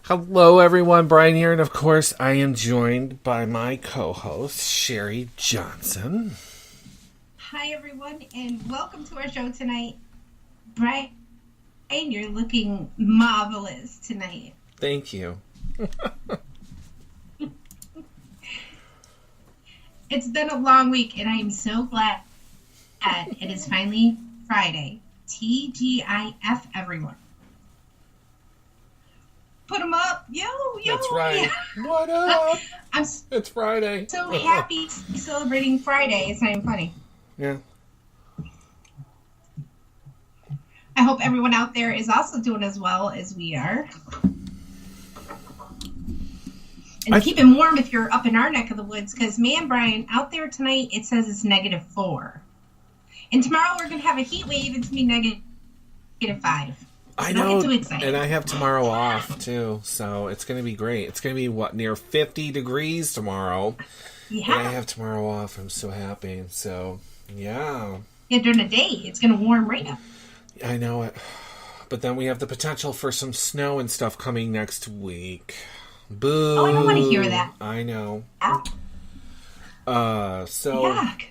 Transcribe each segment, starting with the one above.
Hello, everyone. Brian here, and of course, I am joined by my co-host, Sherry Johnson. Hi, everyone, and welcome to our show tonight. Brian, you're looking marvelous tonight. Thank you. It's been a long week, and I am so glad it is finally Friday. TGIF, everyone. Put them up. Yo. That's right. What up? It's Friday. So happy celebrating Friday. It's not even funny. Yeah. I hope everyone out there is also doing as well as we are. And keep it warm if you're up in our neck of the woods, because, man, Brian, out there tonight, it says it's -4. And tomorrow we're going to have a heat wave. It's going to be -5. I know, and I have tomorrow off, too, so it's going to be great. It's going to be, near 50 degrees tomorrow. Yeah. And I have tomorrow off. I'm so happy. So, yeah. Yeah, during the day, it's going to warm right up. I know it. But then we have the potential for some snow and stuff coming next week. Boo. Oh, I don't want to hear that. I know. Yuck.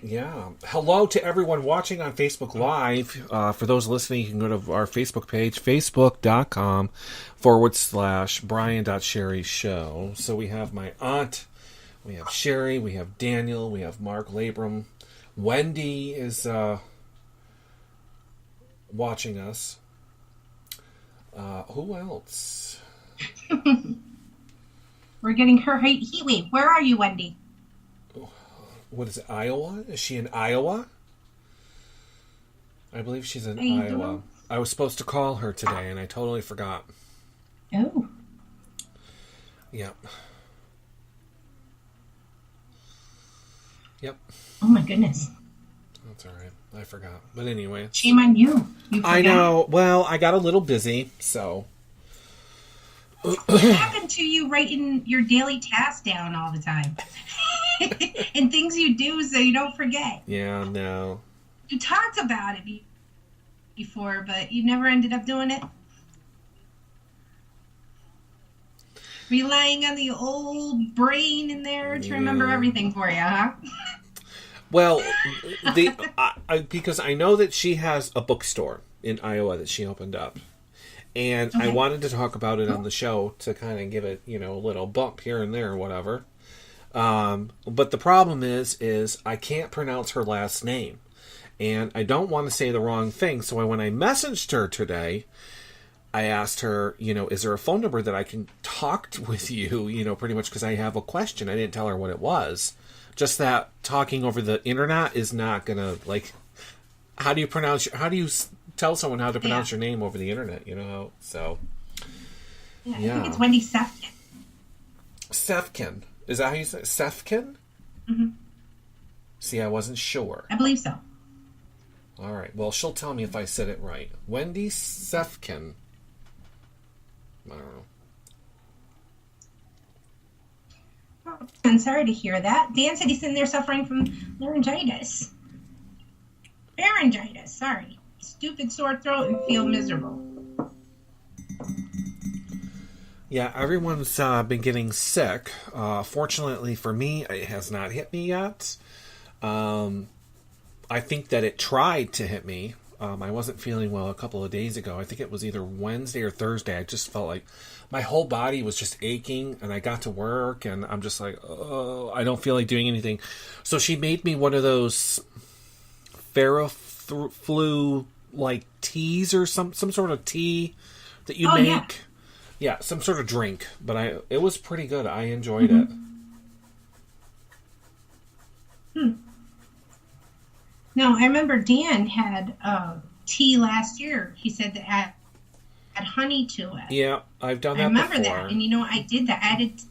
Yeah. Hello to everyone watching on Facebook Live. For those listening, you can go to our Facebook page, facebook.com/Brian.Sherry-Show. So we have my aunt, we have Sherry, we have Daniel, we have Mark Labram. Wendy is watching us. Who else? We're getting her heat wave. Where are you, Wendy? What is it, Iowa? Is she in Iowa? I believe she's in Iowa. I was supposed to call her today, and I totally forgot. Oh. Yep. Oh, my goodness. That's all right. I forgot. But anyway. Shame on you. I know. Well, I got a little busy, so. What happened to you writing your daily tasks down all the time? And things you do so you don't forget. Yeah, no. You talked about it before, but you never ended up doing it. Relying on the old brain in there to remember everything for you, huh? Well, because I know that she has a bookstore in Iowa that she opened up. And I wanted to talk about it on the show to kind of give it, a little bump here and there or whatever. But the problem is I can't pronounce her last name. And I don't want to say the wrong thing. So when I messaged her today, I asked her, is there a phone number that I can talk with you, pretty much because I have a question. I didn't tell her what it was. Just that talking over the internet is not going to, how do you tell someone how to pronounce your name over the internet, so. Yeah, I think it's Wendy Sefkin. Sefkin. Is that how you say it? Sefkin? Mm-hmm. See, I wasn't sure. I believe so. All right. Well, she'll tell me if I said it right. Wendy Sefkin. I don't know. Oh, I'm sorry to hear that. Dan said he's sitting there suffering from laryngitis. Pharyngitis, sorry. Stupid sore throat and feel miserable. Yeah, everyone's been getting sick. Fortunately for me, it has not hit me yet. I think that it tried to hit me. I wasn't feeling well a couple of days ago. I think it was either Wednesday or Thursday. I just felt like my whole body was just aching, and I got to work, and I'm just like, oh, I don't feel like doing anything. So she made me one of those Ferroflu teas or some sort of tea that you make. Yeah, some sort of drink, but it was pretty good. I enjoyed it. No, I remember Dan had tea last year. He said that had honey to it. Yeah, I've done that I remember before. that, and I did that.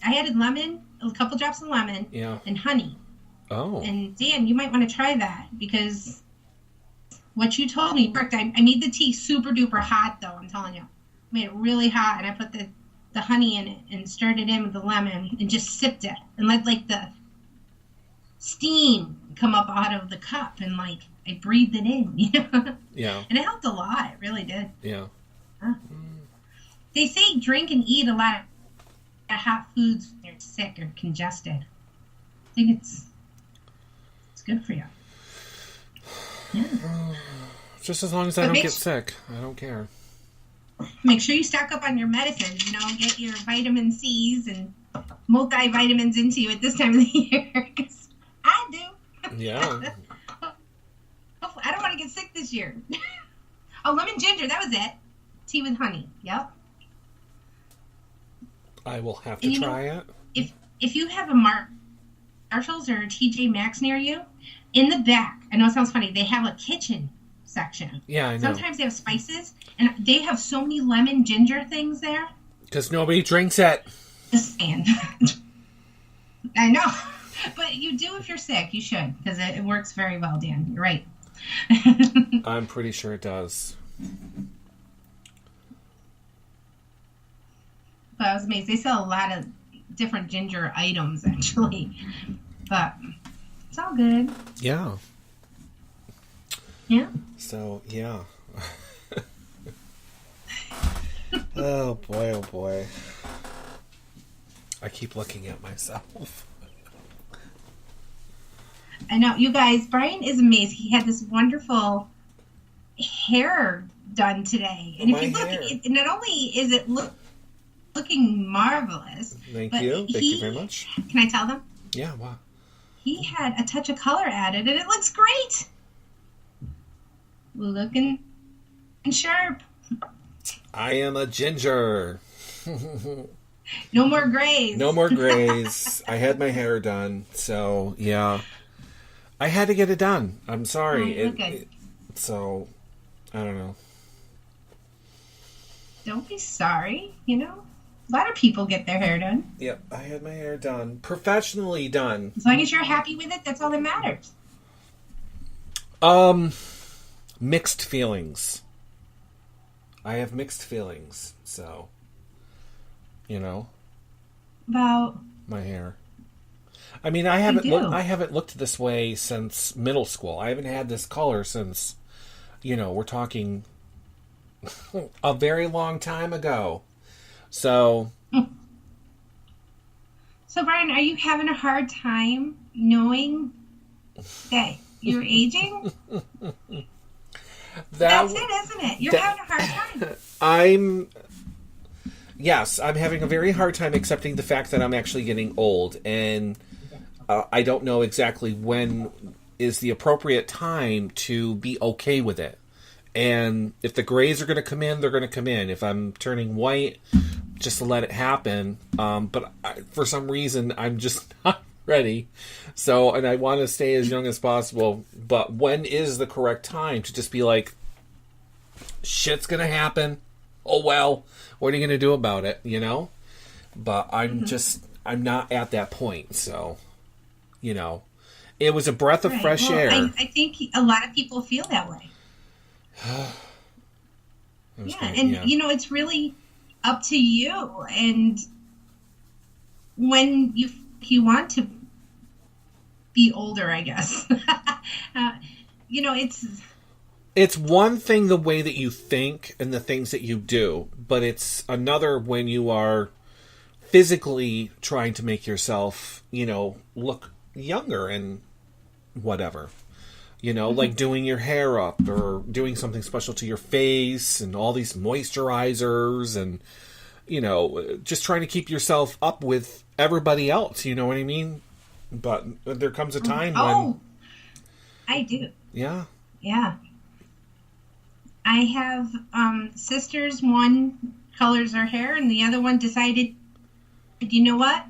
I added lemon, a couple drops of lemon, and honey. Oh. And Dan, you might want to try that because what you told me worked. I made the tea super duper hot, though. I'm telling you. Made it really hot, and I put the honey in it and stirred it in with the lemon and just sipped it and let the steam come up out of the cup and I breathed it in, Yeah. And it helped a lot. It really did. Yeah. They say drink and eat a lot hot foods when you're sick or congested. I think it's good for you. Yeah. Just as long as I don't get sick, I don't care. Make sure you stock up on your medicines. Get your vitamin C's and multivitamins into you at this time of the year. 'Cause I do. Yeah. I don't want to get sick this year. Oh, lemon ginger, that was it. Tea with honey. Yep. I will have to try it. If you have a Marshalls or a TJ Maxx near you, in the back, I know it sounds funny, they have a kitchen section. Yeah, I know. Sometimes they have spices, and they have so many lemon ginger things there. Because nobody drinks it. Just saying. I know. But you do if you're sick. You should, because it works very well, Dan. You're right. I'm pretty sure it does. But I was amazed. They sell a lot of different ginger items, actually. But it's all good. Yeah. Yeah. So, yeah. Oh, boy, oh, boy. I keep looking at myself. I know. You guys, Brian is amazing. He had this wonderful hair done today. And if you look, not only is it looking marvelous. Thank you. Thank you very much. Can I tell them? Yeah, wow. He had a touch of color added, and it looks great. Looking sharp. I am a ginger. No more grays. No more grays. I had my hair done, so yeah. I had to get it done. I'm sorry. So, I don't know. Don't be sorry, A lot of people get their hair done. Yep, I had my hair done. Professionally done. As long as you're happy with it, that's all that matters. Mixed feelings. I have mixed feelings, so, About my hair. I mean, I haven't looked this way since middle school. I haven't had this color since, we're talking a very long time ago. So, Brian, are you having a hard time knowing that you're aging? That's it, isn't it? You're having a hard time. Yes, I'm having a very hard time accepting the fact that I'm actually getting old, and I don't know exactly when is the appropriate time to be okay with it. And if the grays are going to come in, they're going to come in. If I'm turning white, just to let it happen. But for some reason, I'm just not ready. So, and I want to stay as young as possible. But when is the correct time to just be like, shit's going to happen. Oh, well, what are you going to do about it? But I'm I'm not at that point. So, it was a breath of fresh air. I think a lot of people feel that way. It's really up to you, and when you want to be older, I guess. It's one thing the way that you think and the things that you do, but it's another when you are physically trying to make yourself, look younger and whatever. Like doing your hair up or doing something special to your face and all these moisturizers and, just trying to keep yourself up with everybody else. You know what I mean? But there comes a time when... I do. Yeah? Yeah. I have sisters. One colors her hair and the other one decided, you know what?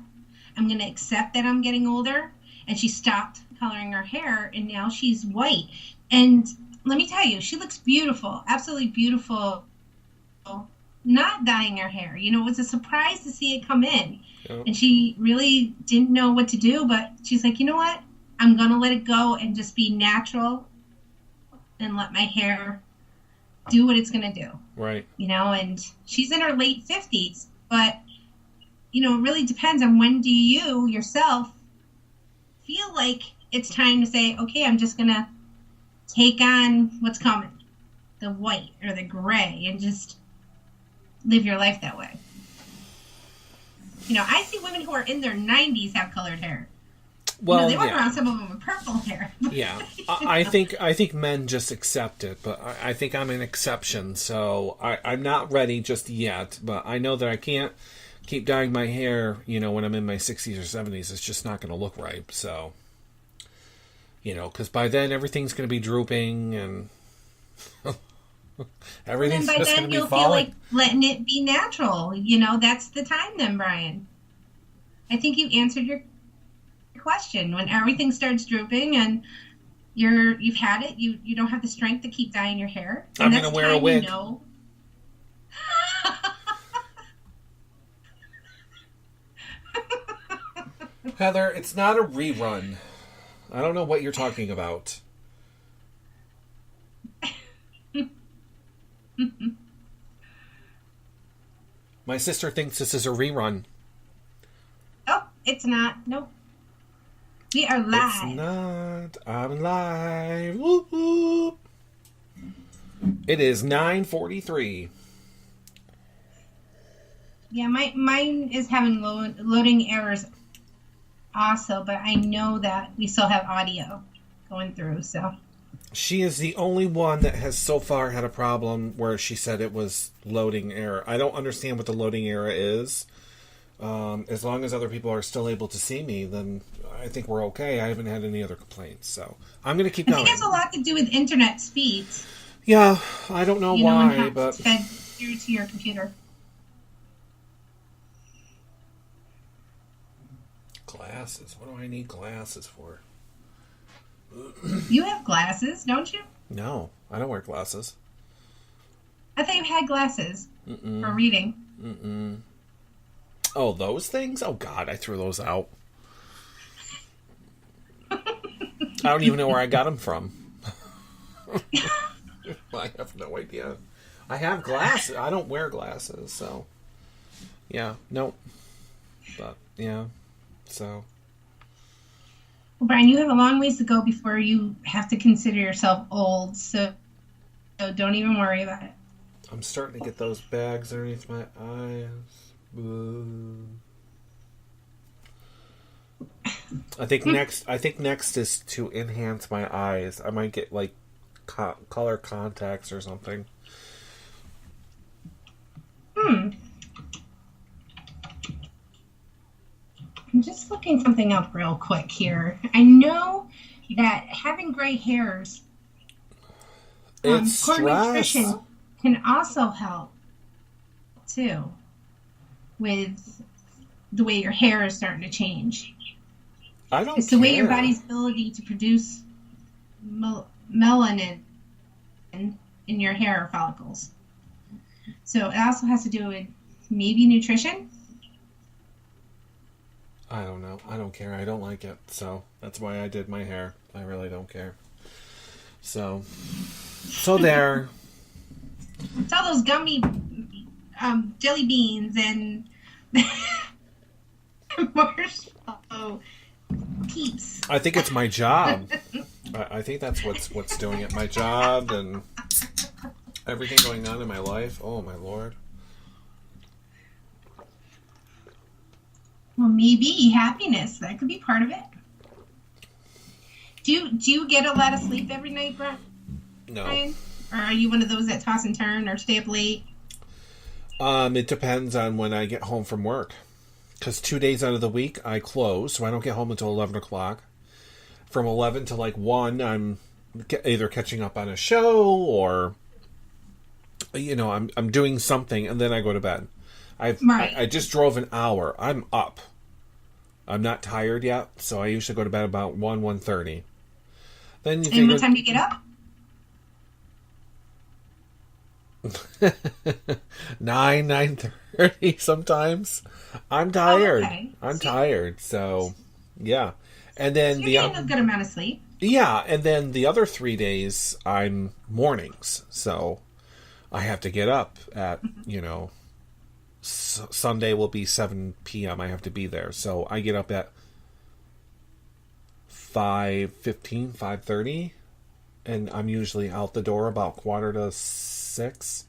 I'm going to accept that I'm getting older. And she stopped coloring her hair, and now she's white. And let me tell you, she looks beautiful, absolutely beautiful, not dyeing her hair. It was a surprise to see it come in. Yep. And she really didn't know what to do, but she's like, you know what? I'm going to let it go and just be natural and let my hair do what it's going to do. Right. And she's in her late 50s, but, it really depends on when do you yourself feel like it's time to say, okay, I'm just going to take on what's coming, the white or the gray, and just live your life that way. I see women who are in their 90s have colored hair. Well, they walk around, some of them with purple hair. Yeah, I think men just accept it, but I think I'm an exception. So I'm not ready just yet, but I know that I can't keep dyeing my hair. When I'm in my 60s or 70s, it's just not going to look right. So, because by then everything's going to be drooping and everything's just going to be falling. Feel like letting it be natural. That's the time then, Brian. I think you answered your question. When everything starts drooping and you've had it, you don't have the strength to keep dyeing your hair. I'm going to wear a wig. Heather, it's not a rerun. I don't know what you're talking about. My sister thinks this is a rerun. Oh, it's not. Nope. We are live. It's not. I'm live. Whoop, whoop. It is 9:43. Yeah, mine is having loading errors also, but I know that we still have audio going through, so. She is the only one that has so far had a problem where she said it was loading error. I don't understand what the loading error is. As long as other people are still able to see me, then I think we're okay. I haven't had any other complaints, so I'm going to keep going. I think it has a lot to do with internet speeds. Yeah, I don't know why, but it's fed through to your computer. Glasses. What do I need glasses for? You have glasses, don't you? No, I don't wear glasses. I thought you had glasses for reading. Mm-mm. Oh, those things? Oh, God, I threw those out. I don't even know where I got them from. I have no idea. I have glasses. I don't wear glasses, so. Yeah, nope. But, yeah, so. Well, Brian, you have a long ways to go before you have to consider yourself old, so don't even worry about it. I'm starting to get those bags underneath my eyes. Boo. I think next is to enhance my eyes. I might get like color contacts or something. I'm just looking something up real quick here. I know that having gray hairs, poor nutrition can also help too with the way your hair is starting to change. It's the way your body's ability to produce melanin in your hair follicles. So it also has to do with maybe nutrition. I don't know. I don't care. I don't like it. So that's why I did my hair. I really don't care. So there. It's all those gummy jelly beans and marshmallow peeps. I think it's my job. I think that's what's doing it. My job and everything going on in my life. Oh, my Lord. Well, maybe happiness. That could be part of it. Do you get a lot of sleep every night, Brian? No. Or are you one of those that toss and turn or stay up late? It depends on when I get home from work. Because 2 days out of the week, I close, so I don't get home until 11 o'clock. From 11 to 1, I'm either catching up on a show or, I'm doing something, and then I go to bed. I just drove an hour. I'm up. I'm not tired yet, so I usually go to bed about 1:30. Then you and what time do you get up? 9:30 sometimes. I'm tired. Oh, okay. I'm tired. So, yeah. And then you're getting a good amount of sleep. Yeah, and then the other 3 days I'm mornings, so I have to get up at Sunday will be 7 p.m. I have to be there, so I get up at 5:15, 5:30, and I'm usually out the door about 5:45,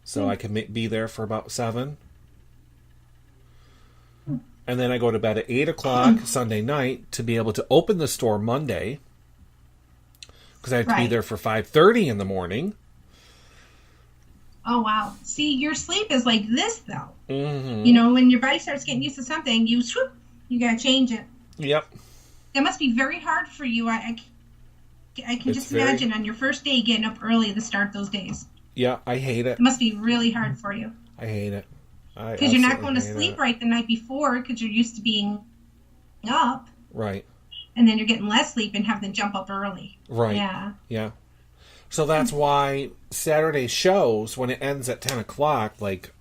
so I can be there for about 7. And then I go to bed at 8 o'clock Sunday night to be able to open the store Monday. Because I have to be there for 5:30 in the morning. Oh, wow. See, your sleep is like this, though. Mm-hmm. You know, when your body starts getting used to something, you got to change it. Yep. That must be very hard for you. I can just imagine on your first day getting up early to start those days. Yeah, I hate it. It must be really hard for you. I hate it. Because you're not going to sleep right the night before because you're used to being up. Right. And then you're getting less sleep and have to jump up early. Right. Yeah. Yeah. So that's why Saturday shows, when it ends at 10 o'clock, like,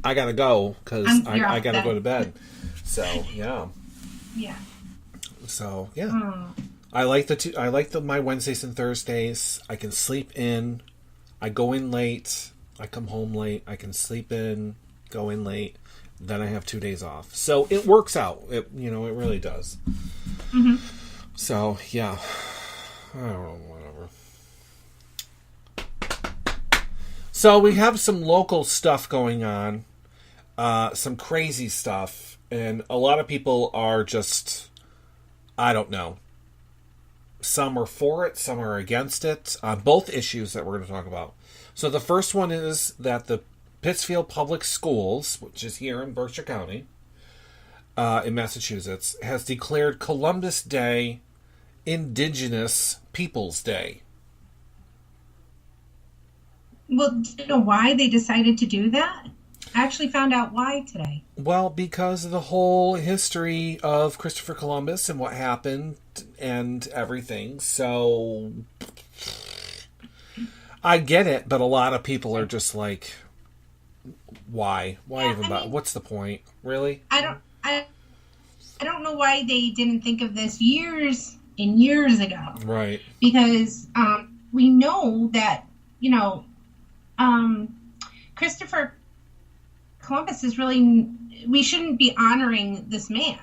I got to go because I got to go to bed. So, yeah. Yeah. So, yeah. I like my Wednesdays and Thursdays. I can sleep in. I go in late. I come home late. I can sleep in, go in late. Then I have 2 days off. So it works out. It really does. Mm-hmm. So, yeah. I don't know, whatever. So we have some local stuff going on. Some crazy stuff. And a lot of people are just, I don't know. Some are for it, some are against it. Both issues that we're going to talk about. So the first one is that the Pittsfield Public Schools, which is here in Berkshire County, in Massachusetts, has declared Columbus Day Indigenous Peoples Day. Well, do you know why they decided to do that? I actually found out why today. Well, because of the whole history of Christopher Columbus and what happened and everything. So I get it, but a lot of people are just like, why? Why even bother? What's the point? Really? I don't know why they didn't think of this years and years ago. Right. Because we know that, Christopher Columbus is really, we shouldn't be honoring this man.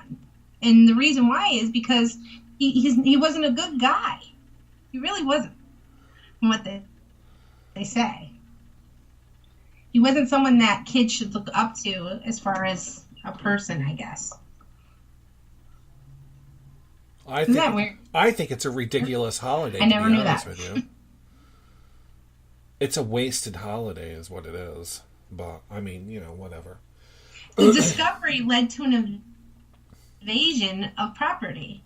And the reason why is because he wasn't a good guy. He really wasn't, from what they say. He wasn't someone that kids should look up to as far as a person, I guess. Isn't that weird? I think it's a ridiculous holiday. I never knew that. With you. It's a wasted holiday is what it is. But, I mean, whatever. The discovery led to an invasion of property.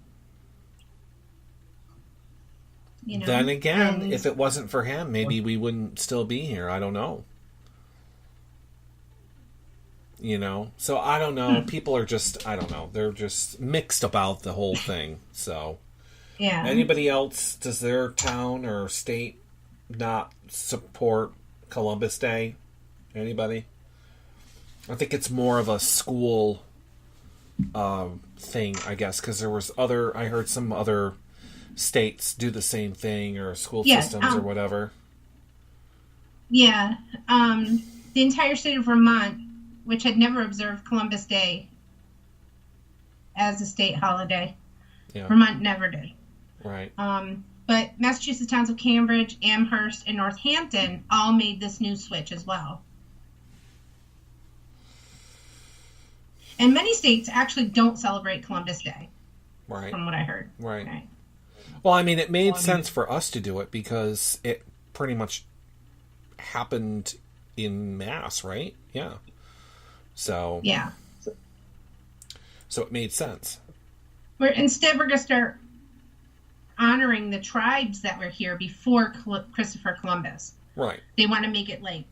Then again, if it wasn't for him, maybe we wouldn't still be here. I don't know. So I don't know. People are just, I don't know. They're just mixed about the whole thing. So, yeah. Anybody else, does their town or state not support Columbus Day? Anybody? I think it's more of a school thing, I guess, because I heard some other states do the same thing, or school systems or whatever. Yeah. The entire state of Vermont, which had never observed Columbus Day as a state holiday. Yeah. Vermont never did. Right. But Massachusetts towns of Cambridge, Amherst, and Northampton all made this new switch as well. And many states actually don't celebrate Columbus Day. Right. From what I heard. Right. Well, I mean, it made sense for us to do it because it pretty much happened in mass, right? Yeah. So. Yeah. So it made sense. Instead, we're going to start honoring the tribes that were here before Christopher Columbus. Right. They want to make it like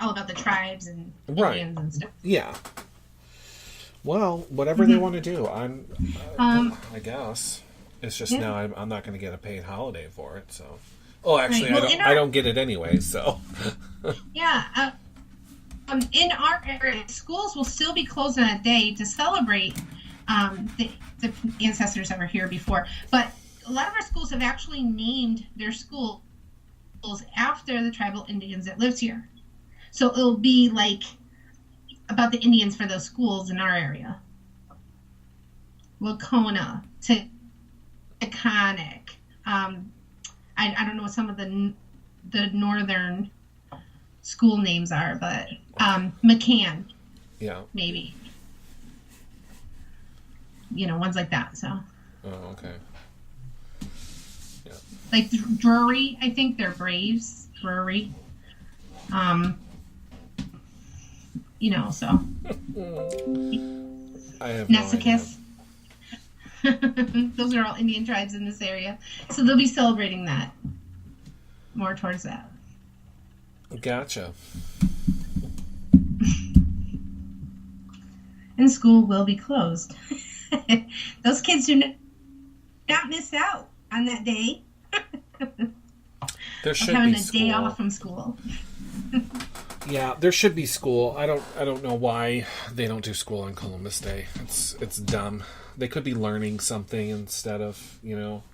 all about the tribes and Indians and stuff. Yeah. Well, whatever they want to do, I guess. It's just now I'm not going to get a paid holiday for it. So, actually, I don't get it anyway. So, yeah. In our area, schools will still be closed on a day to celebrate the ancestors that were here before. But a lot of our schools have actually named their schools after the tribal Indians that lived here. So it'll be like about the Indians for those schools in our area. Wacona, Taconic. I don't know what some of the northern school names are, but McCann. Yeah. Maybe. ones like that. So. Oh, okay. Yeah. Like Drury, I think they're Braves. Drury. So. I have Nessicus. Those are all Indian tribes in this area. So they'll be celebrating that. More towards that. Gotcha. And school will be closed. Those kids do not miss out on that day. There should having be a school. day off from school. Yeah, there should be school. I don't know why they don't do school on Columbus Day. It's dumb. They could be learning something instead of,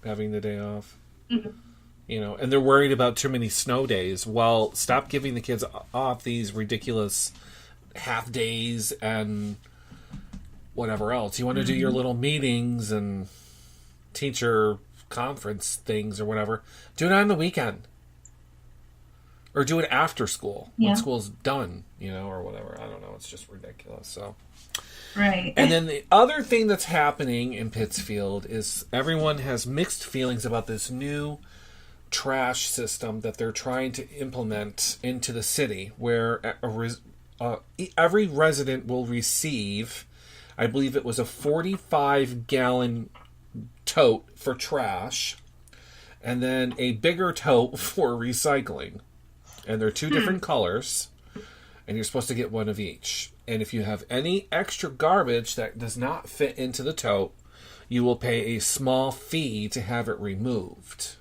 having the day off. Mm-hmm. And they're worried about too many snow days. Well, stop giving the kids off these ridiculous half days and whatever else. You want to do your little meetings and teacher conference things or whatever. Do it on the weekend. Or do it after school when school's done, or whatever. I don't know. It's just ridiculous. So, right. And then the other thing that's happening in Pittsfield is everyone has mixed feelings about this new trash system that they're trying to implement into the city, where every resident will receive, I believe it was a 45-gallon tote for trash, and then a bigger tote for recycling. And they're two different colors, and you're supposed to get one of each. And if you have any extra garbage that does not fit into the tote, you will pay a small fee to have it removed.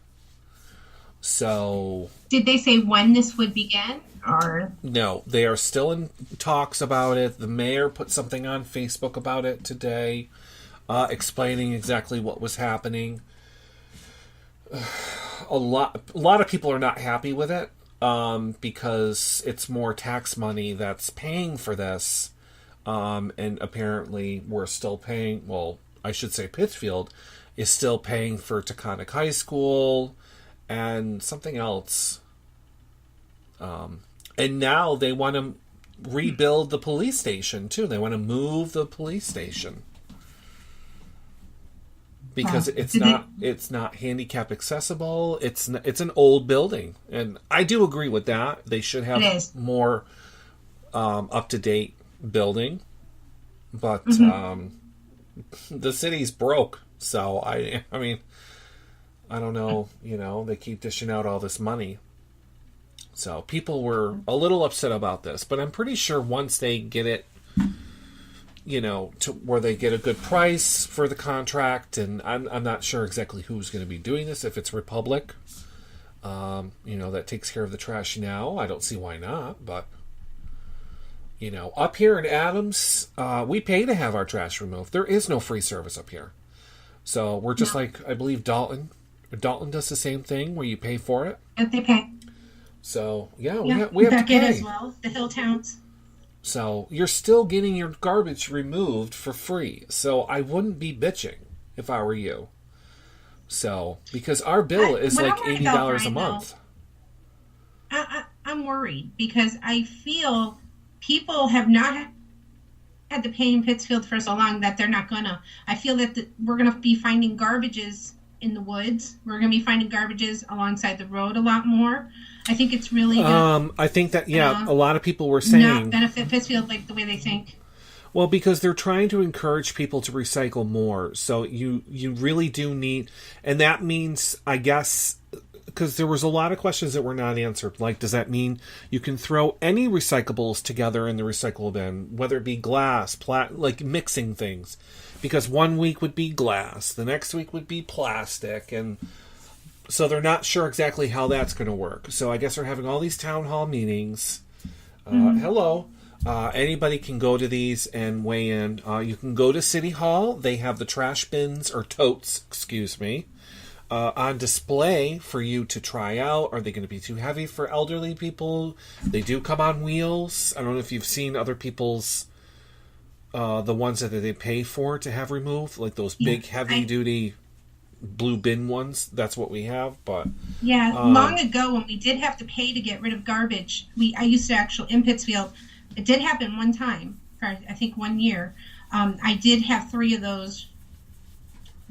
So... Did they say when this would begin? Or no, they are still in talks about it. The mayor put something on Facebook about it today, explaining exactly what was happening. A lot of people are not happy with it. Because it's more tax money that's paying for this. And apparently we're still paying, well, I should say Pittsfield is still paying for Taconic High School and something else. And now they want to rebuild the police station too. They want to move the police station. Because it's not handicap accessible. It's an old building, and I do agree with that. They should have more up to date building, but the city's broke. So I mean, I don't know. They keep dishing out all this money, so people were a little upset about this. But I'm pretty sure once they get it, to where they get a good price for the contract, and I'm not sure exactly who's going to be doing this. If it's Republic, that takes care of the trash now. I don't see why not, but up here in Adams, we pay to have our trash removed. There is no free service up here, so we're just like, I believe Dalton does the same thing where you pay for it. If they pay. So we have to pay as well. The hill towns. So you're still getting your garbage removed for free. So I wouldn't be bitching if I were you. So, because our bill is like $80 a month. I'm worried because I feel people have not had to pay in Pittsfield for so long that they're not gonna. I feel that we're gonna be finding garbages in the woods. We're gonna be finding garbages alongside the road a lot more. I think it's really good. I think that, a lot of people were saying... not benefit Pittsfield like the way they think. Well, because they're trying to encourage people to recycle more. So you really do need... And that means, I guess... Because there was a lot of questions that were not answered. Like, does that mean you can throw any recyclables together in the recycle bin? Whether it be glass, like mixing things. Because one week would be glass. The next week would be plastic. And... So they're not sure exactly how that's going to work. So I guess they're having all these town hall meetings. Hello. Anybody can go to these and weigh in. You can go to City Hall. They have the trash bins, or totes, on display for you to try out. Are they going to be too heavy for elderly people? They do come on wheels. I don't know if you've seen other people's, the ones that they pay for to have removed. Like those big heavy-duty... blue bin ones. That's what we have, but long ago when we did have to pay to get rid of garbage, I used to actually in Pittsfield, it did happen one time for I think 1 year. I did have 3 of those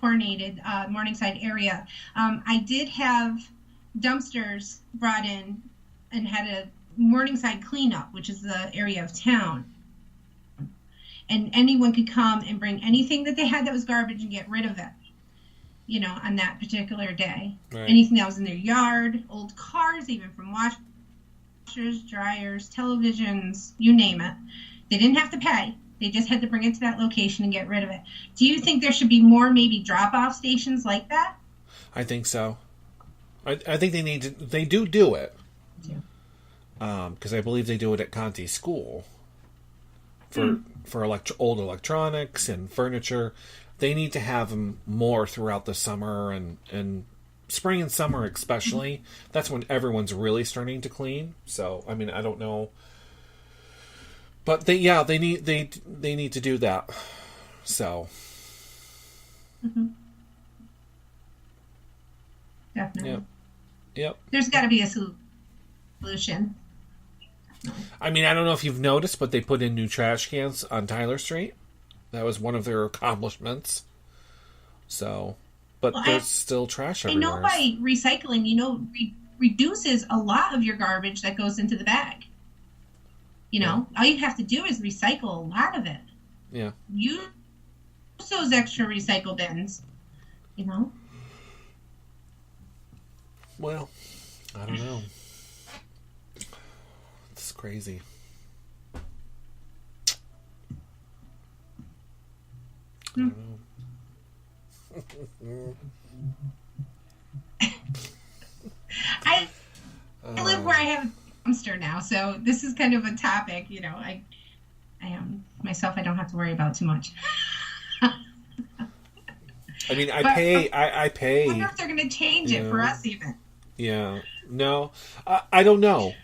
coordinated Morningside area. I did have dumpsters brought in and had a Morningside cleanup, which is the area of town. And anyone could come and bring anything that they had that was garbage and get rid of it, you know, on that particular day. Right. Anything that was in their yard, old cars, even from washers, dryers, televisions, you name it. They didn't have to pay. They just had to bring it to that location and get rid of it. Do you think there should be more maybe drop-off stations like that? I think so. I think they do it. Yeah. Because I believe they do it at Conti School. For old electronics and furniture. They need to have them more throughout the summer and spring and summer especially. That's when everyone's really starting to clean. So, I mean, I don't know. But they need to do that. So. Mm-hmm. Definitely. Yep. There's got to be a solution. I mean, I don't know if you've noticed, but they put in new trash cans on Tyler Street. That was one of their accomplishments. So, but there's still trash everywhere. I know by recycling, you know, reduces a lot of your garbage that goes into the bag. You know, all you have to do is recycle a lot of it. Yeah. Use those extra recycle bins, you know. Well, I don't know. It's crazy. I don't know. I live where I have a dumpster now, so this is kind of a topic, you know. I myself, I don't have to worry about too much. I mean, I pay. I wonder if they're going to change it for us even. Yeah. No, I don't know.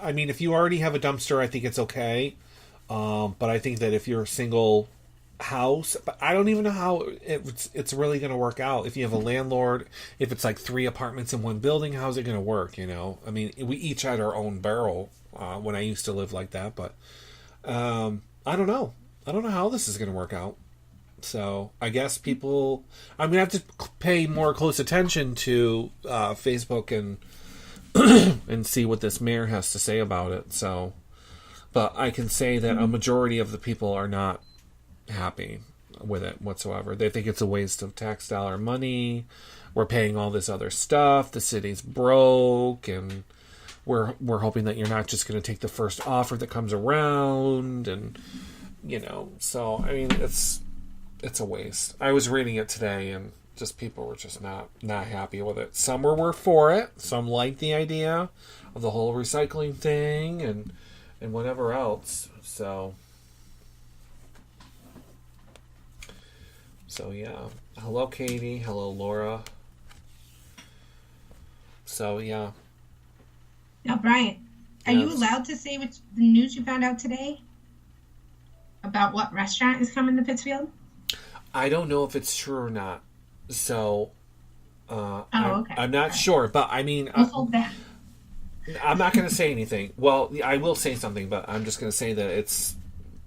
I mean, if you already have a dumpster, I think it's okay. But I think that if you're a single house, but I don't even know how it's really going to work out. If you have a landlord, if it's like 3 apartments in one building, how's it going to work? You know, I mean, we each had our own barrel when I used to live like that, but I don't know. I don't know how this is going to work out. So I guess I'm going to have to pay more close attention to Facebook and and see what this mayor has to say about it. So, but I can say that a majority of the people are not happy with it whatsoever. They think it's a waste of tax dollar money. We're paying all this other stuff. The city's broke, and we're hoping that you're not just going to take the first offer that comes around, and you know. So I mean, it's a waste. I was reading it today, and just people were just not happy with it. Some were for it. Some liked the idea of the whole recycling thing and whatever else. So yeah. Hello, Katie. Hello, Laura. So yeah. Now, Brian, are you allowed to say what the news you found out today about what restaurant is coming to Pittsfield? I don't know if it's true or not. So, okay. I'm not sure, but I mean, we'll hold that. I'm not going to say anything. Well, I will say something, but I'm just going to say that it's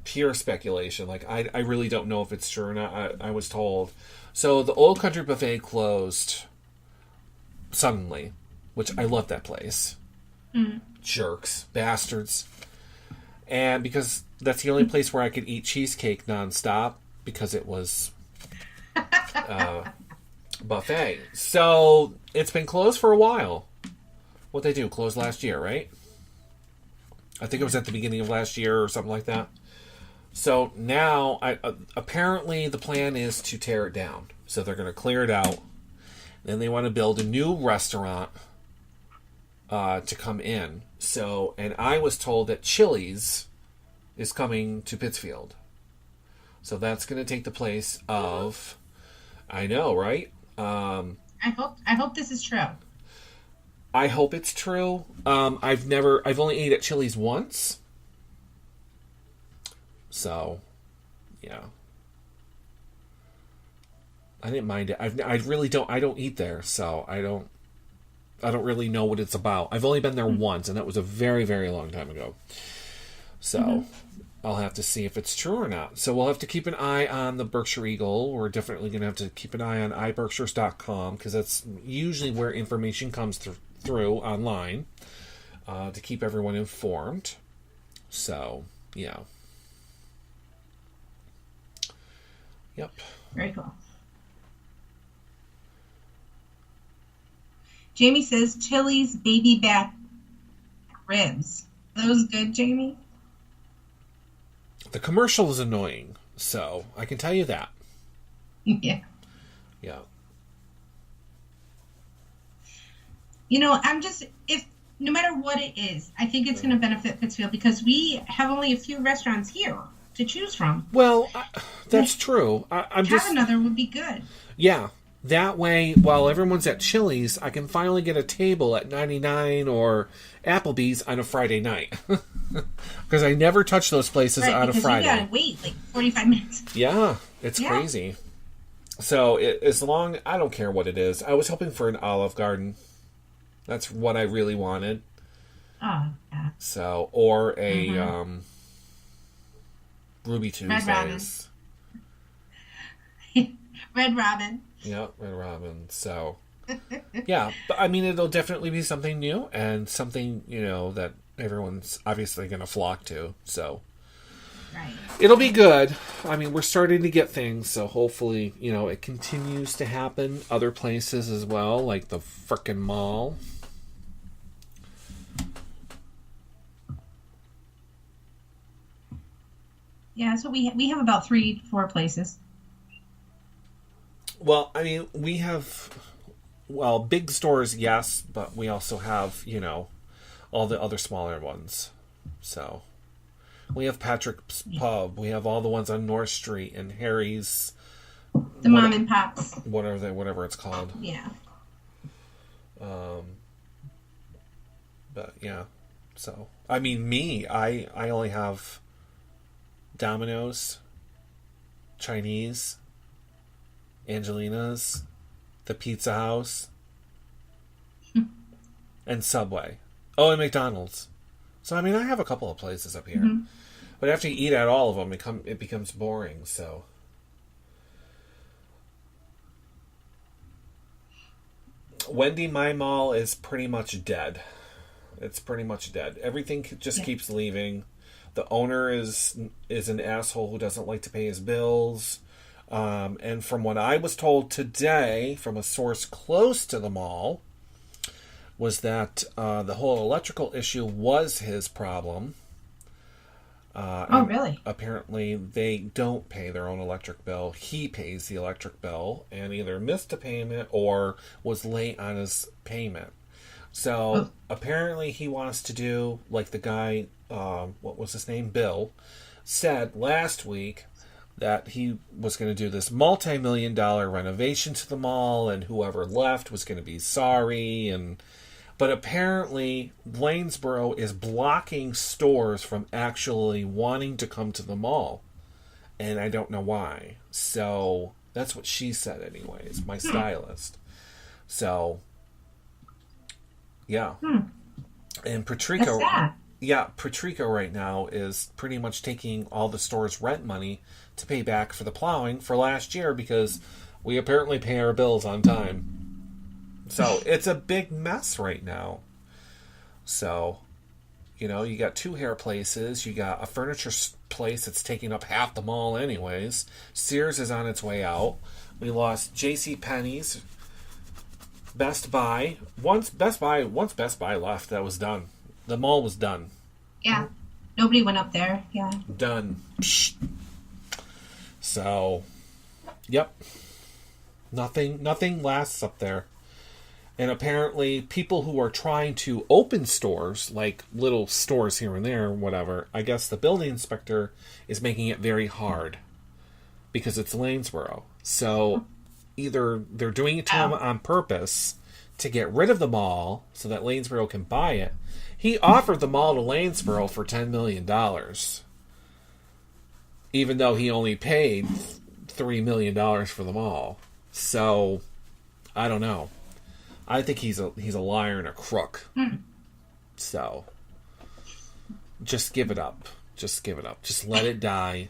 pure speculation. Like, I really don't know if it's true or not. I was told. So, the Old Country Buffet closed suddenly, which I love that place. Mm. Jerks. Bastards. And because that's the only place where I could eat cheesecake nonstop, because it was buffet. So it's been closed for a while. What they do? Closed last year, right? I think it was at the beginning of last year or something like that. So now, apparently the plan is to tear it down. So they're going to clear it out. Then they want to build a new restaurant to come in. So, and I was told that Chili's is coming to Pittsfield. So that's going to take the place of, I know, right? I hope this is true. I hope it's true. I've only ate at Chili's once. So, yeah. I didn't mind it. I don't eat there, so I don't really know what it's about. I've only been there once, and that was a very, very long time ago. So, I'll have to see if it's true or not. So we'll have to keep an eye on the Berkshire Eagle. We're definitely going to have to keep an eye on iBerkshires.com because that's usually where information comes through online to keep everyone informed. So, yeah. Yep. Very cool. Jamie says Chili's baby back ribs. Are those good, Jamie? The commercial is annoying, so I can tell you that. Yeah. Yeah. You know, no matter what it is, I think it's going to benefit Pittsfield because we have only a few restaurants here to choose from. Well, that's true. I'm just another would be good. Yeah. That way, while everyone's at Chili's, I can finally get a table at 99 or Applebee's on a Friday night. Because I never touch those places on a Friday. You gotta wait like 45 minutes. Yeah, it's crazy. So, I don't care what it is. I was hoping for an Olive Garden. That's what I really wanted. Oh, yeah. So, or a Ruby Tuesdays. Red Robin. Yeah, Red Robin. So, yeah. But, I mean, it'll definitely be something new and something, that everyone's obviously going to flock to. So, right. It'll be good. I mean, we're starting to get things, so hopefully, it continues to happen other places as well, like the frickin' mall. Yeah, so we have about 3-4 places. Well, I mean, we have, big stores, yes, but we also have, all the other smaller ones. So, we have Patrick's Pub. We have all the ones on North Street and Harry's. The mom and pops. Whatever it's called. Yeah. But, yeah. So, I mean, I only have Domino's, Chinese, Angelina's, the Pizza House, and Subway. Oh, and McDonald's. So, I mean, I have a couple of places up here. Mm-hmm. But after you eat at all of them, it becomes boring, so. Wendy My Mall is pretty much dead. It's pretty much dead. Everything just keeps leaving. The owner is an asshole who doesn't like to pay his bills. And from what I was told today, from a source close to the mall, was that the whole electrical issue was his problem. Oh, really? Apparently, they don't pay their own electric bill. He pays the electric bill and either missed a payment or was late on his payment. So, apparently, he wants to do, like the guy, what was his name? Bill, said last week that he was going to do this multi-million-dollar renovation to the mall and whoever left was going to be sorry. But apparently, Lanesboro is blocking stores from actually wanting to come to the mall. And I don't know why. So, that's what she said anyways, my stylist. So, yeah. And Patrico, Patrico right now is pretty much taking all the store's rent money to pay back for the plowing for last year because we apparently pay our bills on time. So, it's a big mess right now. So, you got 2 hair places. You got a furniture place that's taking up half the mall anyways. Sears is on its way out. We lost JCPenney's, Best Buy. Once Best Buy left, that was done. The mall was done. Yeah. Nobody went up there. Yeah. Done. Psst. So, yep. Nothing lasts up there. And apparently, people who are trying to open stores, like little stores here and there, whatever, I guess the building inspector is making it very hard because it's Lanesboro. So either they're doing it to him on purpose to get rid of the mall so that Lanesboro can buy it. He offered the mall to Lanesboro for $10 million, even though he only paid $3 million for the mall. So, I don't know. I think he's a liar and a crook. So, just give it up. Just give it up. Just let it die.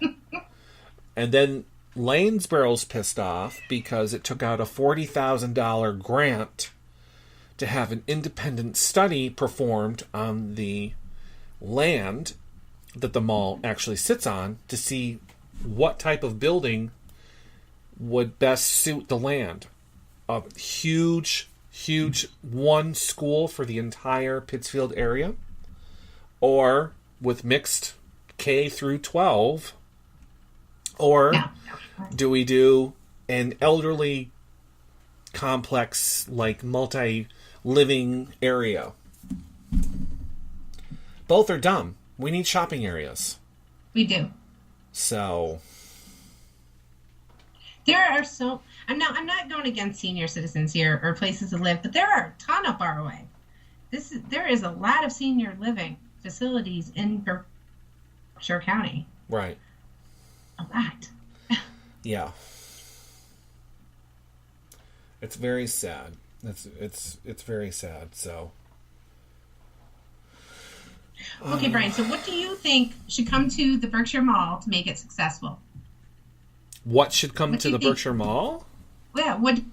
And then Lanesboro's pissed off because it took out a $40,000 grant to have an independent study performed on the land that the mall actually sits on to see what type of building would best suit the land. A huge one school for the entire Pittsfield area, or with mixed K through 12, or do we do an elderly complex, like multi-living area? Both are dumb. We need shopping areas. We do. So there are so I'm not going against senior citizens here or places to live, but there are a ton up our way. There is a lot of senior living facilities in Berkshire County. Right. A lot. Yeah. It's very sad. It's very sad. So. Okay, Brian. So, what do you think should come to the Berkshire Mall to make it successful? What should come to the Berkshire Mall? Yeah. What do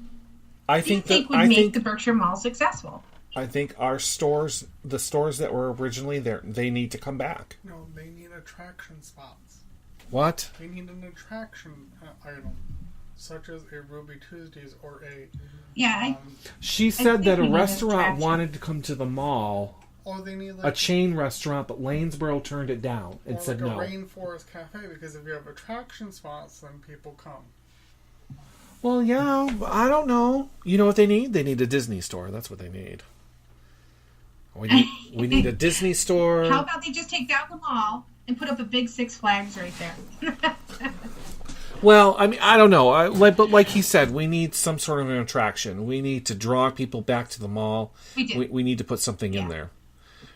you think would make the Berkshire Mall successful? I think our stores, the stores that were originally there, they need to come back. No, they need attraction spots. What? They need an attraction item, such as a Ruby Tuesdays or a... Yeah. She said that a restaurant wanted to come to the mall. Or they need a chain restaurant, but Lanesboro turned it down and said no. Or like a rainforest cafe, because if you have attraction spots, then people come. Well, yeah, I don't know. You know what they need? They need a Disney store. That's what they need. We need a Disney store. How about they just take down the mall and put up a big Six Flags right there? Well, I mean, I don't know. But like he said, we need some sort of an attraction. We need to draw people back to the mall. We do. We need to put something in there.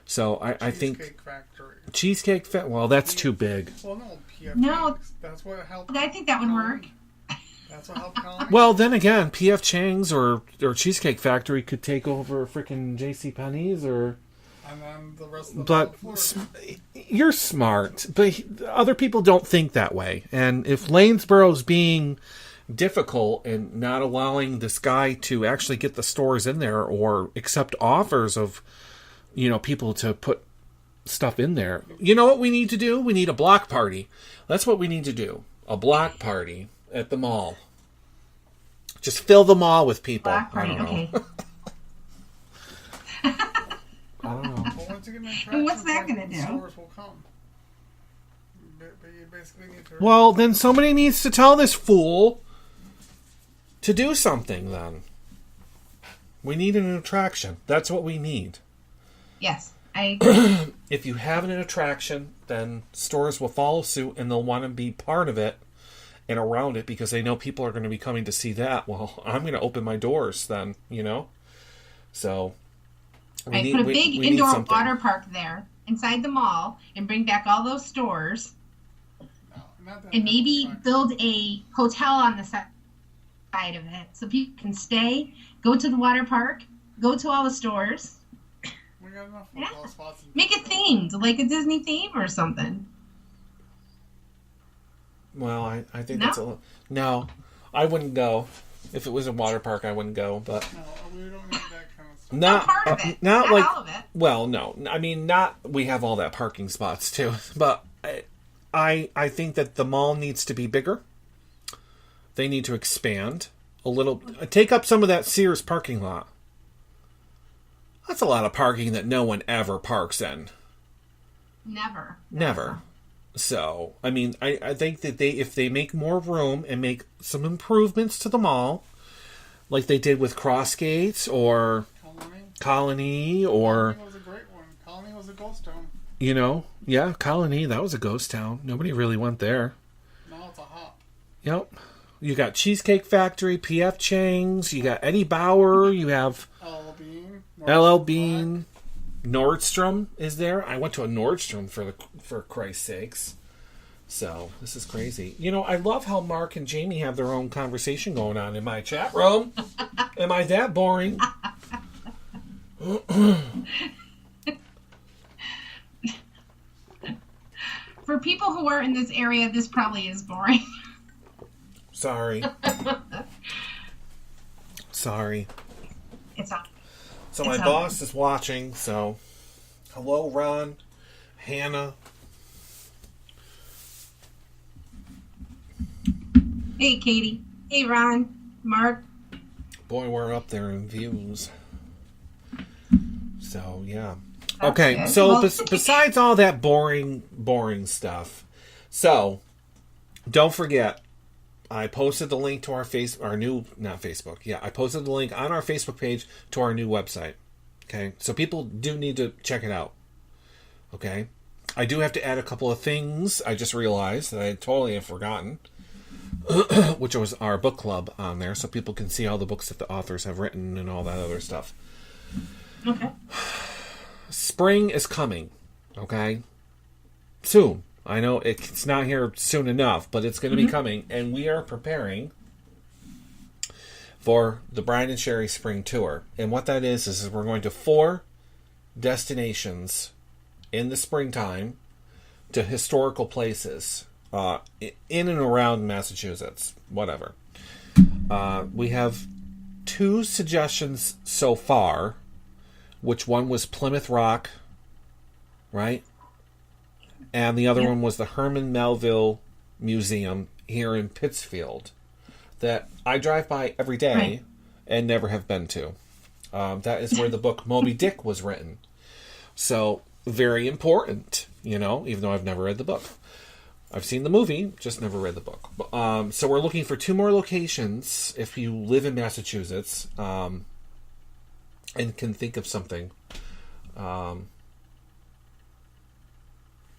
So I think Cheesecake Factory. Cheesecake Factory. Well, that's too big. Well, no, PF No. Chang's. That's what helped. I think that would work. That's what helped Colony. Well, then again, PF Chang's or Cheesecake Factory could take over freaking J.C. Penney's or. And then the rest of the But you're smart, but other people don't think that way. And if Lanesboro's being difficult and not allowing this guy to actually get the stores in there or accept offers of, people to put stuff in there, you know what we need to do? We need a block party. That's what we need to do. A block party at the mall. Just fill the mall with people. Block party, okay. I don't know. Well, once you get an And what's that going to do? Stores will come. But you basically need to... Well, then somebody needs to tell this fool to do something, then. We need an attraction. That's what we need. Yes, I agree. If you have an attraction, then stores will follow suit and they'll want to be part of it and around it because they know people are going to be coming to see that. Well, I'm going to open my doors then, So... Put a big indoor water park there inside the mall and bring back all those stores and maybe build a hotel on the side of it so people can stay, go to the water park, go to all the stores. We got enough hotel spots. Make it themed, like a Disney theme or something. Well, I think that's a little... No, I wouldn't go. If it was a water park, I wouldn't go, but... No, we don't need that kind of stuff. Not part of it. Not all of it. Well, no. I mean, not... We have all that parking spots, too. But I think that the mall needs to be bigger. They need to expand a little. Take up some of that Sears parking lot. That's a lot of parking that no one ever parks in. Never. So, I mean, I think that if they make more room and make some improvements to the mall, like they did with Crossgates or Colony or... Colony was a great one. Colony was a ghost town. Yeah, Colony, that was a ghost town. Nobody really went there. Now it's a hop. Yep. You got Cheesecake Factory, P.F. Chang's, you got Eddie Bauer, you have... LL Bean. Nordstrom is there. I went to a Nordstrom for Christ's sakes. So, this is crazy. I love how Mark and Jamie have their own conversation going on in my chat room. Am I that boring? for people who are in this area, this probably is boring. Sorry. Sorry. It's on. So my boss is watching, so hello, Ron, Hannah. Hey, Katie. Hey, Ron. Mark. Boy, we're up there in views. So, yeah. That's Okay, good. so Well, besides all that boring stuff, so don't forget, I posted the link to I posted the link on our Facebook page to our new website. Okay, so people do need to check it out. Okay, I do have to add a couple of things. I just realized that I totally have forgotten, which was our book club on there, so people can see all the books that the authors have written and all that other stuff. Okay. Spring is coming, okay? Soon. I know it's not here soon enough, but it's going to be coming, and we are preparing for the Brian and Sherry Spring Tour. And what that is we're going to 4 destinations in the springtime to historical places in and around Massachusetts, whatever. We have 2 suggestions so far, which one was Plymouth Rock, right? And the other one was the Herman Melville Museum here in Pittsfield that I drive by every day and never have been to. That is where the book Moby Dick was written. So, very important, even though I've never read the book. I've seen the movie, just never read the book. So we're looking for 2 more locations if you live in Massachusetts and can think of something.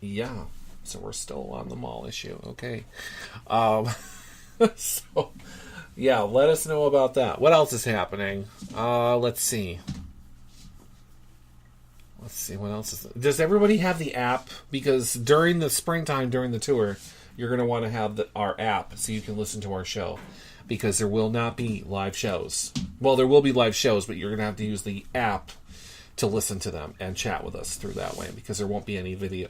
Yeah, so we're still on the mall issue. Okay. So, yeah, let us know about that. What else is happening? Let's see. What else is... Does everybody have the app? Because during the springtime, during the tour, you're going to want to have our app so you can listen to our show. Because there will not be live shows. Well, there will be live shows, but you're going to have to use the app to listen to them and chat with us through that way. Because there won't be any video.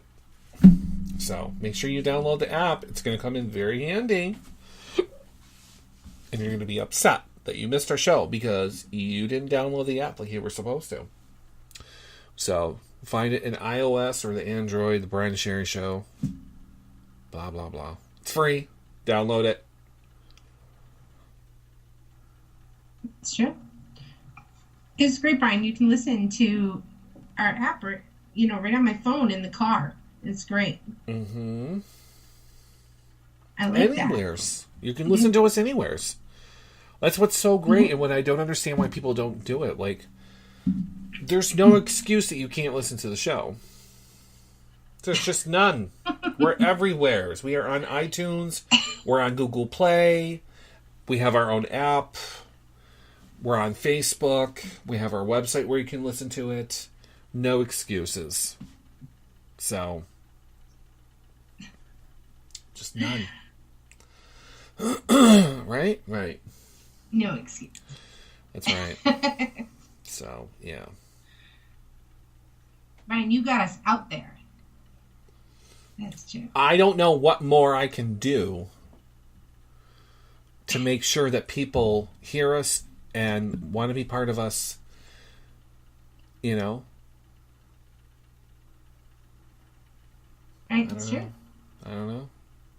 So, make sure you download the app. It's going to come in very handy. And you're going to be upset that you missed our show because you didn't download the app like you were supposed to. So, find it in iOS or the Android, the Brian and Sherry Show. Blah, blah, blah. It's free. Download it. It's true. It's great, Brian. You can listen to our app, right on my phone in the car. It's great. Mm-hmm. I like Anywheres. You can listen to us anywheres. That's what's so great, and when I don't understand why people don't do it. Like, there's no excuse that you can't listen to the show. There's just none. We're everywhere. We are on iTunes. We're on Google Play. We have our own app. We're on Facebook. We have our website where you can listen to it. No excuses. So, just none. Right? Right. No excuse. That's right. So, yeah. Brian, you got us out there. That's true. I don't know what more I can do to make sure that people hear us and want to be part of us, Right, that's true. I don't know.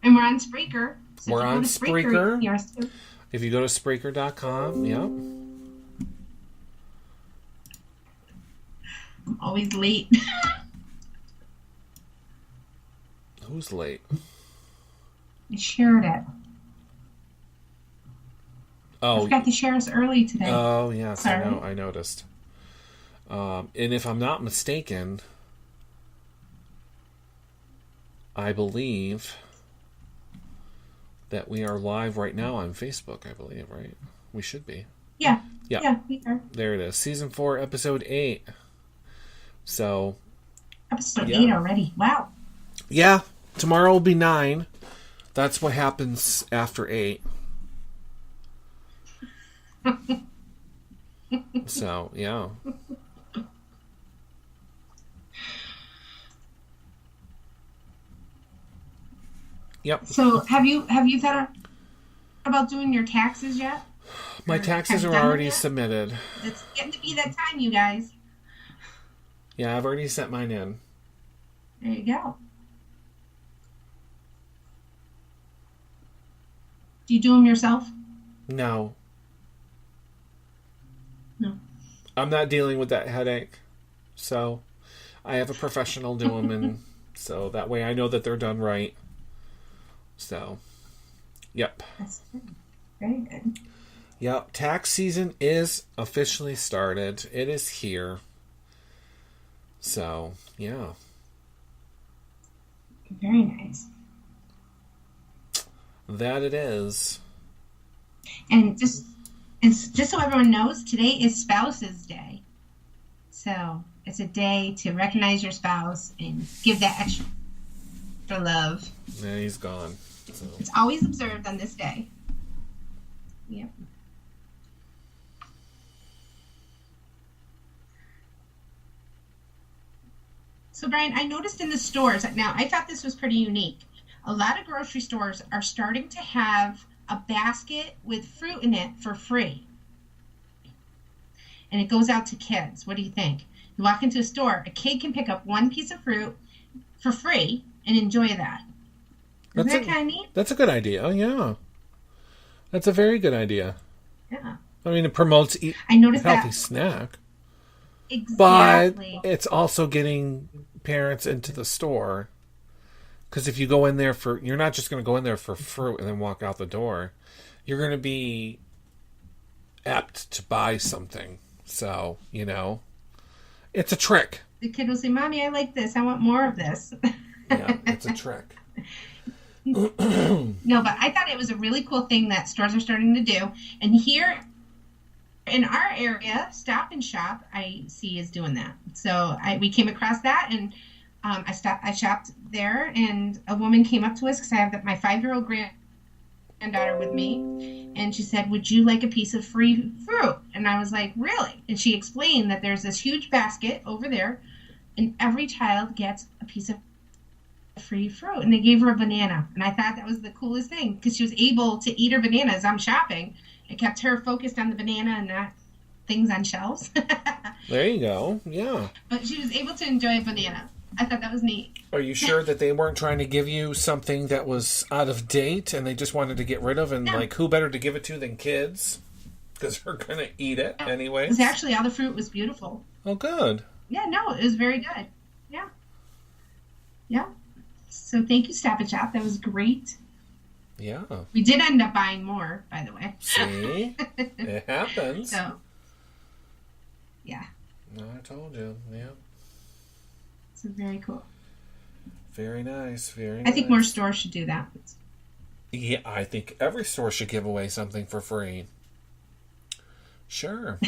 And we're on Spreaker. So We're on Spreaker. Yours too. If you go to Spreaker.com, yep. I'm always late. Who's late? I shared it. Oh, I forgot to share us early today. Oh, yes, Sorry. I know. I noticed. And if I'm not mistaken, I believe that we are live right now on Facebook, I believe, right? We should be. Yeah. Yeah. Yeah, we are. There it is. Season 4, Episode 8. So. Episode 8 already. Wow. Yeah. Tomorrow will be 9. That's what happens after 8. So, yeah. Yep. So have you thought about doing your taxes yet? My taxes are already submitted. It's getting to be that time, you guys. Yeah, I've already sent mine in. There you go. Do you do them yourself? No. No. I'm not dealing with that headache. So I have a professional do them, and so that way I know that they're done right. So, yep. That's good. Very good. Yep. Tax season is officially started. It is here. So, yeah. Very nice. That it is. And just so everyone knows, today is Spouses Day. So it's a day to recognize your spouse and give that extra love. Yeah, he's gone. So. It's always observed on this day. Yep. So Brian, I noticed in the stores, now I thought this was pretty unique. A lot of grocery stores are starting to have a basket with fruit in it for free. And it goes out to kids. What do you think? You walk into a store, a kid can pick up one piece of fruit for free and enjoy that. Isn't that kind of neat? That's a good idea, yeah. That's a very good idea. Yeah. I mean, it promotes I noticed healthy that. snack. Exactly. But it's also getting parents into the store. Because if you go in there you're not just going to go in there for fruit and then walk out the door. You're going to be apt to buy something. So, it's a trick. The kid will say, Mommy, I like this. I want more of this. Yeah, it's a trick. No, but I thought it was a really cool thing that stores are starting to do. And here in our area, Stop and Shop, I see is doing that. So we came across that, and I shopped there, and a woman came up to us because I have my 5-year-old granddaughter with me, and she said, would you like a piece of free fruit? And I was like, really? And she explained that there's this huge basket over there, and every child gets a piece of free fruit, and they gave her a banana, and I thought that was the coolest thing because she was able to eat her banana as I'm shopping. It kept her focused on the banana and not things on shelves. There you go. Yeah. But she was able to enjoy a banana. I thought that was neat. Are you sure that they weren't trying to give you something that was out of date and they just wanted to get rid of? And who better to give it to than kids? Because they're going to eat it anyway. It was actually, all the fruit was beautiful. Oh, good. Yeah, no, it was very good. Yeah. Yeah. So thank you, Stop and Shop. That was great. Yeah. We did end up buying more, by the way. See? It happens. So, yeah. No, I told you. Yeah. So very cool. Very nice. Very I think more stores should do that. Yeah, I think every store should give away something for free. Sure.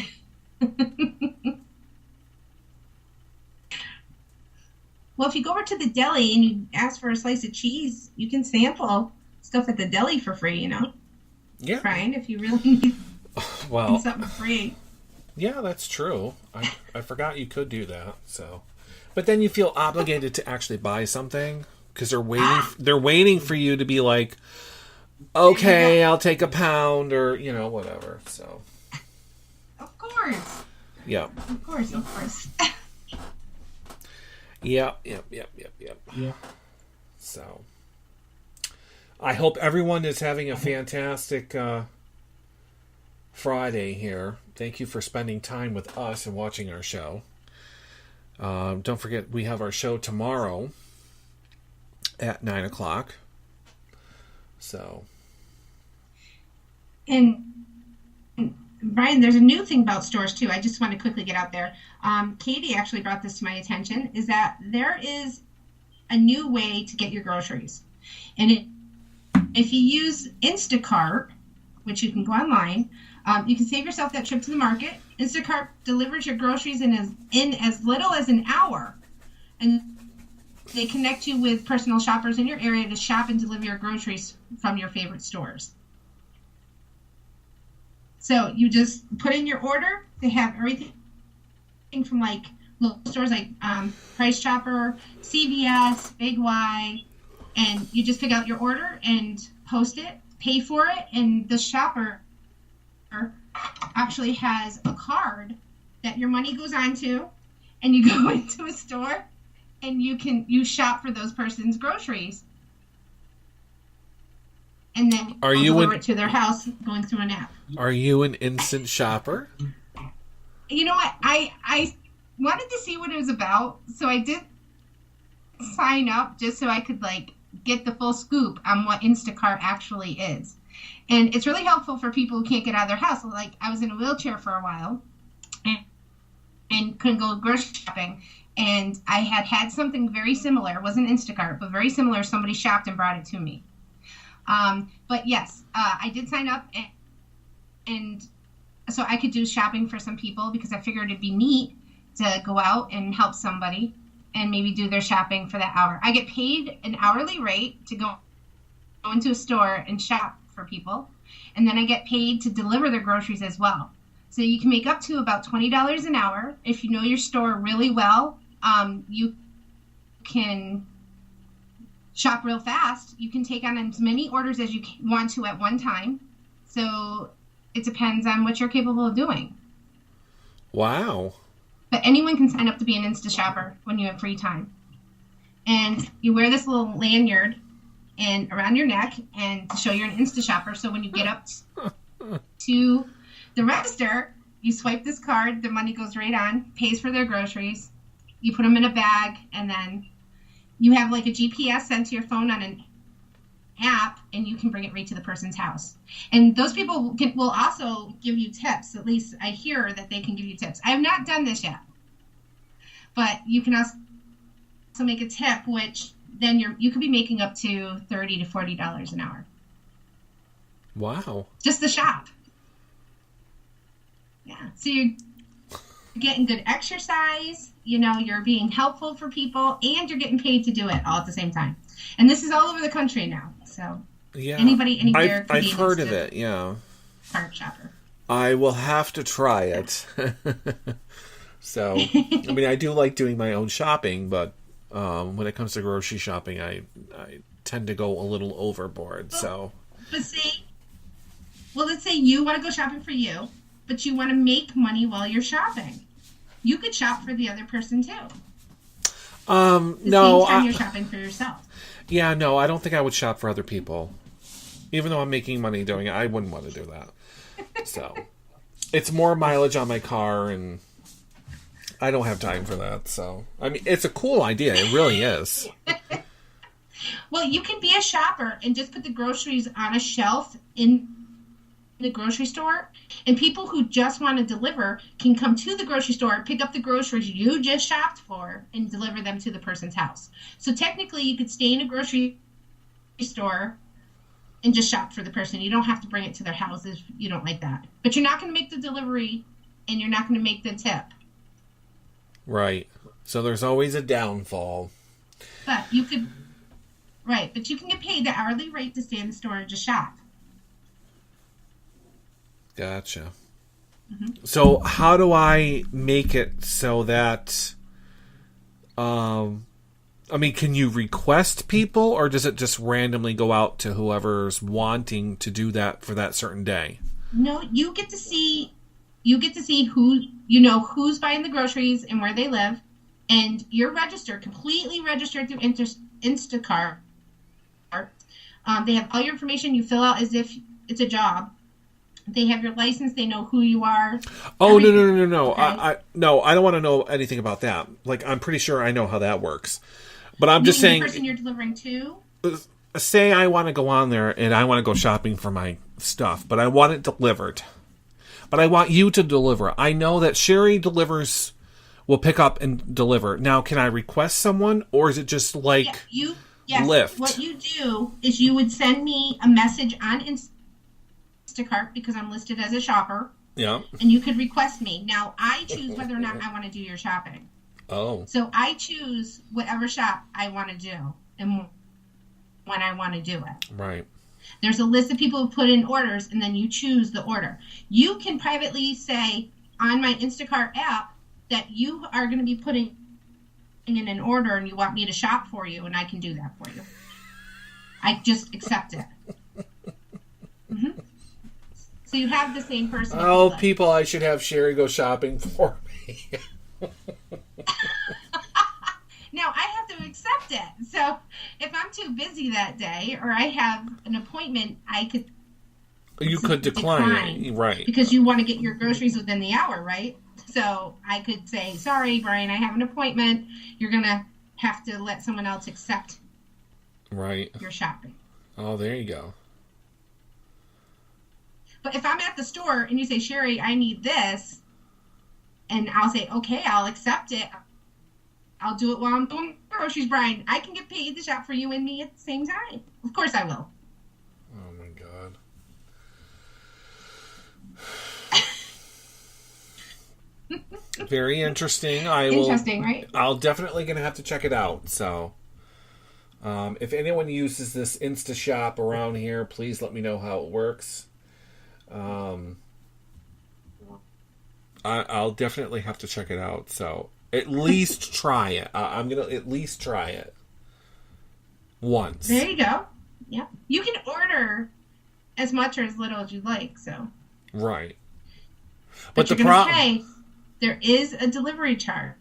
Well, if you go over to the deli and you ask for a slice of cheese, you can sample stuff at the deli for free, Yeah. Brian, if you really need something free. Yeah, that's true. I forgot you could do that. So, but then you feel obligated to actually buy something because they're waiting for you to be like, okay, I'll take a pound or whatever. So, of course. Yeah. Of course. Yep. Yeah. So, I hope everyone is having a fantastic Friday here. Thank you for spending time with us and watching our show. Don't forget, we have our show tomorrow at 9 o'clock. So. And Brian, there's a new thing about stores too. I just want to quickly get out there. Katie actually brought this to my attention, is that there is a new way to get your groceries. And if you use Instacart, which you can go online, you can save yourself that trip to the market. Instacart delivers your groceries in as little as an hour. And they connect you with personal shoppers in your area to shop and deliver your groceries from your favorite stores. So you just put in your order. They have everything from local stores like Price Chopper, CVS, Big Y, And you just pick out your order and post it, pay for it, and the shopper actually has a card that your money goes onto, and you go into a store and you shop for those person's groceries. And then deliver it to their house going through an app. Are you an instant shopper? You know what? I wanted to see what it was about, so I did sign up just so I could get the full scoop on what Instacart actually is. And it's really helpful for people who can't get out of their house. Like, I was in a wheelchair for a while and couldn't go grocery shopping. And I had something very similar. It wasn't Instacart, but very similar. Somebody shopped and brought it to me. But yes, I did sign up and so I could do shopping for some people because I figured it'd be neat to go out and help somebody and maybe do their shopping for that hour. I get paid an hourly rate to go into a store and shop for people. And then I get paid to deliver their groceries as well. So you can make up to about $20 an hour. If you know your store really well, you can shop real fast. You can take on as many orders as you want to at one time. So it depends on what you're capable of doing. Wow. But anyone can sign up to be an Insta shopper when you have free time. And you wear this little lanyard and around your neck and to show you're an Insta shopper. So when you get up to the register, you swipe this card, the money goes right on, pays for their groceries. You put them in a bag, and then you have a GPS sent to your phone on an app, and you can bring it right to the person's house. And those people will also give you tips. At least I hear that they can give you tips. I have not done this yet, but you can also make a tip, which then you could be making up to $30 to $40 an hour. Wow! Just the shop. Yeah. So you're getting good exercise. You're being helpful for people, and you're getting paid to do it all at the same time. And this is all over the country now. So yeah, anybody anywhere I've heard of it. Yeah, cart shopper. I will have to try it. So, I mean, I do like doing my own shopping, but when it comes to grocery shopping, I tend to go a little overboard. So, but let's say you want to go shopping for you, but you want to make money while you're shopping. You could shop for the other person too. No, same time you're shopping for yourself. Yeah, no, I don't think I would shop for other people. Even though I'm making money doing it, I wouldn't want to do that. So, it's more mileage on my car, and I don't have time for that. So, I mean, it's a cool idea. It really is. Well, you can be a shopper and just put the groceries on a shelf in the grocery store, and people who just want to deliver can come to the grocery store, pick up the groceries you just shopped for, and deliver them to the person's house. So technically, you could stay in a grocery store and just shop for the person. You don't have to bring it to their house if you don't like that. But you're not going to make the delivery, and you're not going to make the tip. Right. So there's always a downfall. But you could, but you can get paid the hourly rate to stay in the store and just shop. Gotcha. Mm-hmm. So how do I make it so that, I mean, can you request people, or does it just randomly go out to whoever's wanting to do that for that certain day? No, you get to see who, who's buying the groceries and where they live, and you're completely registered through Instacart. They have all your information. You fill out as if it's a job. They have your license. They know who you are. Oh, no. Okay. I don't want to know anything about that. I'm pretty sure I know how that works. But I'm just saying, the person you're delivering to? Say I want to go on there and I want to go shopping for my stuff, but I want it delivered. But I want you to deliver. I know that Sherry will pick up and deliver. Now, can I request someone, or is it just Lyft? What you do is you would send me a message on Instacart because I'm listed as a shopper. Yeah. And you could request me. Now, I choose whether or not I want to do your shopping. Oh. So I choose whatever shop I want to do and when I want to do it. Right. There's a list of people who put in orders, and then you choose the order. You can privately say on my Instacart app that you are going to be putting in an order and you want me to shop for you, and I can do that for you. I just accept it. Mm-hmm. So you have the same person. Oh, people, I should have Sherry go shopping for me. Now, I have to accept it. So if I'm too busy that day or I have an appointment, I could... You could decline. Right. Because you want to get your groceries within the hour, right? So I could say, sorry, Brian, I have an appointment. You're going to have to let someone else accept your shopping. Oh, there you go. But if I'm at the store and you say, Sherry, I need this, and I'll say, okay, I'll accept it. I'll do it while I'm doing groceries, Brian. I can get paid to shop for you and me at the same time. Of course I will. Oh, my God. Very interesting. Interesting, right? I'll definitely going to have to check it out. So, if anyone uses this InstaShop around here, please let me know how it works. I'll definitely have to check it out. So, at least try it. I'm going to at least try it once. There you go. Yeah. You can order as much or as little as you like, so. Right. But the problem... There is a delivery charge.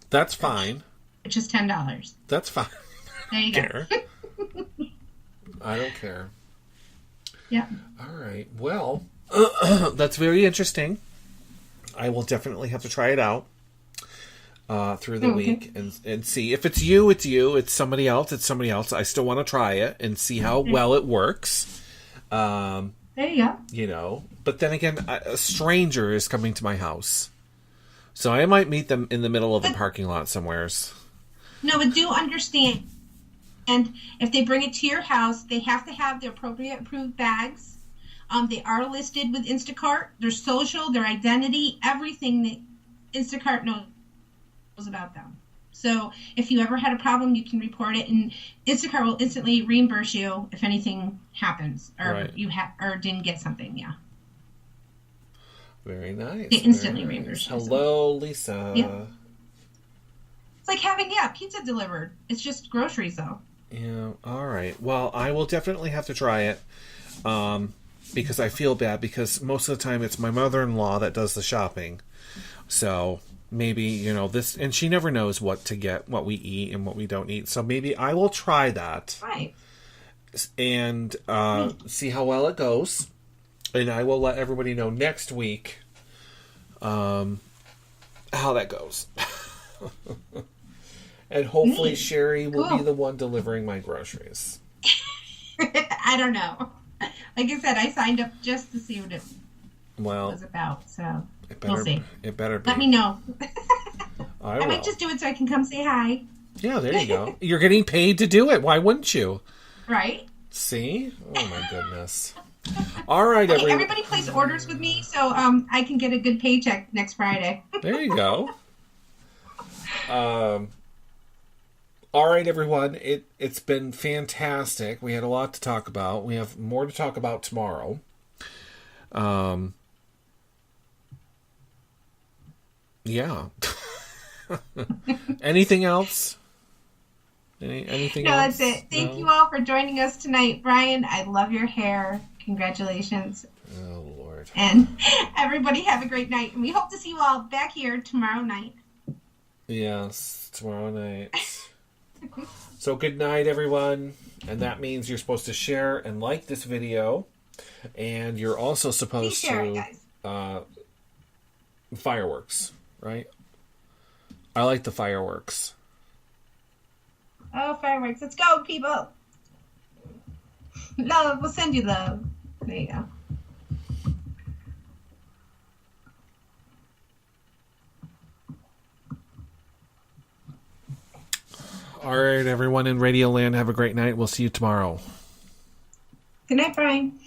That's fine. Which is $10. That's fine. There you go. I don't care. Yeah. All right. Well, that's very interesting. I will definitely have to try it out through the week and see. If it's you, it's you. It's somebody else, it's somebody else. I still want to try it and see how well it works. There you go. You know. But then again, a stranger is coming to my house. So I might meet them in the middle of a parking lot somewheres. No, but do understand. And if they bring it to your house, they have to have the appropriate approved bags. They are listed with Instacart. Their social, their identity, everything that Instacart knows about them. So if you ever had a problem, you can report it, and Instacart will instantly reimburse you if anything happens or you or didn't get something. Yeah. Very nice. They instantly reimburse you. Hello, Lisa. Yeah. It's like having pizza delivered. It's just groceries, though. Yeah. All right. Well, I will definitely have to try it. Because I feel bad because most of the time it's my mother-in-law that does the shopping. So maybe, this, and she never knows what to get, what we eat and what we don't eat. So maybe I will try that. Right. And see how well it goes. And I will let everybody know next week how that goes. And hopefully Sherry will be the one delivering my groceries. I don't know. Like I said, I signed up just to see what it was about. So we'll see. It better be. Let me know. I might just do it so I can come say hi. Yeah, there you go. You're getting paid to do it. Why wouldn't you? Right. See? Oh, my goodness. All right, everybody place orders with me so I can get a good paycheck next Friday. There you go. All right, everyone. It's been fantastic. We had a lot to talk about. We have more to talk about tomorrow. Yeah. Anything else? Anything else? That's it. Thank you all for joining us tonight. Brian, I love your hair. Congratulations. Oh, Lord. And everybody have a great night. And we hope to see you all back here tomorrow night. Yes, tomorrow night. So good night, everyone. And that means you're supposed to share and like this video. And you're also supposed to... fireworks, right? I like the fireworks. Oh, fireworks. Let's go, people. Love. We'll send you love. There you go. All right, everyone in Radio Land, have a great night. We'll see you tomorrow. Good night, Brian.